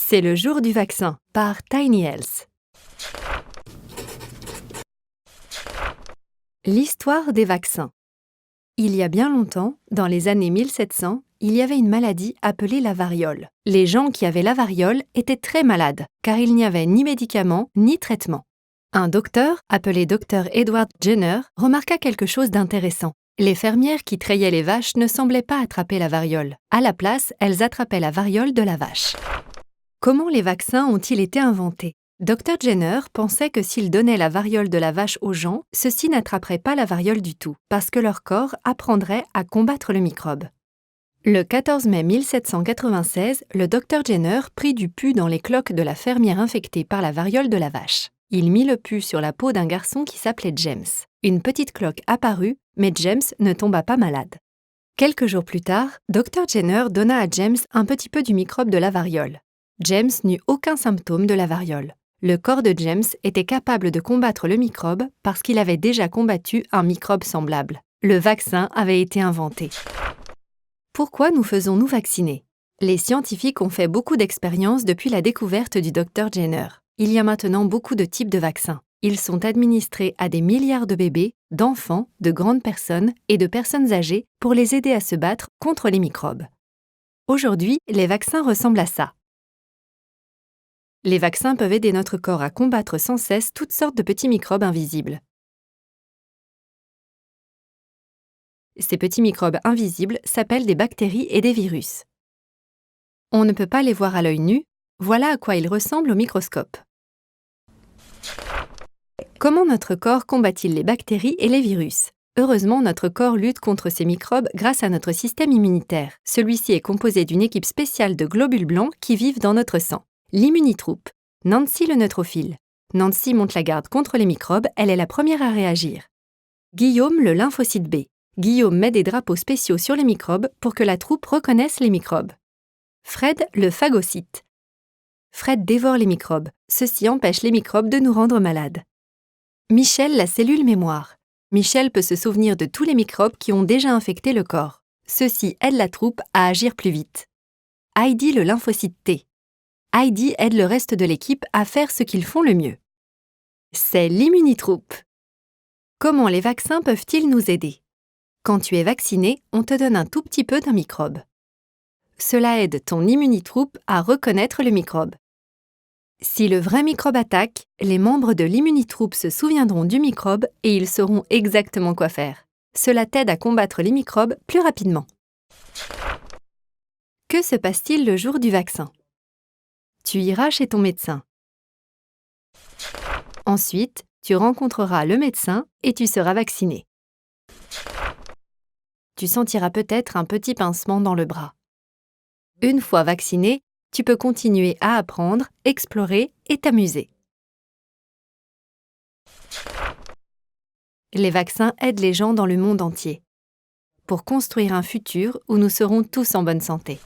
C'est le jour du vaccin par Tiny Health. L'histoire des vaccins. Il y a bien longtemps, dans les années 1700, il y avait une maladie appelée la variole. Les gens qui avaient la variole étaient très malades, car il n'y avait ni médicaments ni traitement. Un docteur, appelé Dr Edward Jenner, remarqua quelque chose d'intéressant. Les fermières qui treillaient les vaches ne semblaient pas attraper la variole. À la place, elles attrapaient la variole de la vache. Comment les vaccins ont-ils été inventés? Dr Jenner pensait que s'ils donnaient la variole de la vache aux gens, ceux-ci n'attraperaient pas la variole du tout, parce que leur corps apprendrait à combattre le microbe. Le 14 mai 1796, le Dr Jenner prit du pus dans les cloques de la fermière infectée par la variole de la vache. Il mit le pus sur la peau d'un garçon qui s'appelait James. Une petite cloque apparut, mais James ne tomba pas malade. Quelques jours plus tard, Dr Jenner donna à James un petit peu du microbe de la variole. James n'eut aucun symptôme de la variole. Le corps de James était capable de combattre le microbe parce qu'il avait déjà combattu un microbe semblable. Le vaccin avait été inventé. Pourquoi nous faisons-nous vacciner? Les scientifiques ont fait beaucoup d'expériences depuis la découverte du Dr Jenner. Il y a maintenant beaucoup de types de vaccins. Ils sont administrés à des milliards de bébés, d'enfants, de grandes personnes et de personnes âgées pour les aider à se battre contre les microbes. Aujourd'hui, les vaccins ressemblent à ça. Les vaccins peuvent aider notre corps à combattre sans cesse toutes sortes de petits microbes invisibles. Ces petits microbes invisibles s'appellent des bactéries et des virus. On ne peut pas les voir à l'œil nu, voilà à quoi ils ressemblent au microscope. Comment notre corps combat-il les bactéries et les virus? Heureusement, notre corps lutte contre ces microbes grâce à notre système immunitaire. Celui-ci est composé d'une équipe spéciale de globules blancs qui vivent dans notre sang. L'immunitroupe. Nancy le neutrophile. Nancy monte la garde contre les microbes, elle est la première à réagir. Guillaume le lymphocyte B. Guillaume met des drapeaux spéciaux sur les microbes pour que la troupe reconnaisse les microbes. Fred le phagocyte. Fred dévore les microbes. Ceci empêche les microbes de nous rendre malades. Michel la cellule mémoire. Michel peut se souvenir de tous les microbes qui ont déjà infecté le corps. Ceci aide la troupe à agir plus vite. Heidi le lymphocyte T. Heidi aide le reste de l'équipe à faire ce qu'ils font le mieux. C'est l'immunitroupe. Comment les vaccins peuvent-ils nous aider? Quand tu es vacciné, on te donne un tout petit peu d'un microbe. Cela aide ton immunitroupe à reconnaître le microbe. Si le vrai microbe attaque, les membres de l'immunitroupe se souviendront du microbe et ils sauront exactement quoi faire. Cela t'aide à combattre les microbes plus rapidement. Que se passe-t-il le jour du vaccin? Tu iras chez ton médecin. Ensuite, tu rencontreras le médecin et tu seras vacciné. Tu sentiras peut-être un petit pincement dans le bras. Une fois vacciné, tu peux continuer à apprendre, explorer et t'amuser. Les vaccins aident les gens dans le monde entier pour construire un futur où nous serons tous en bonne santé.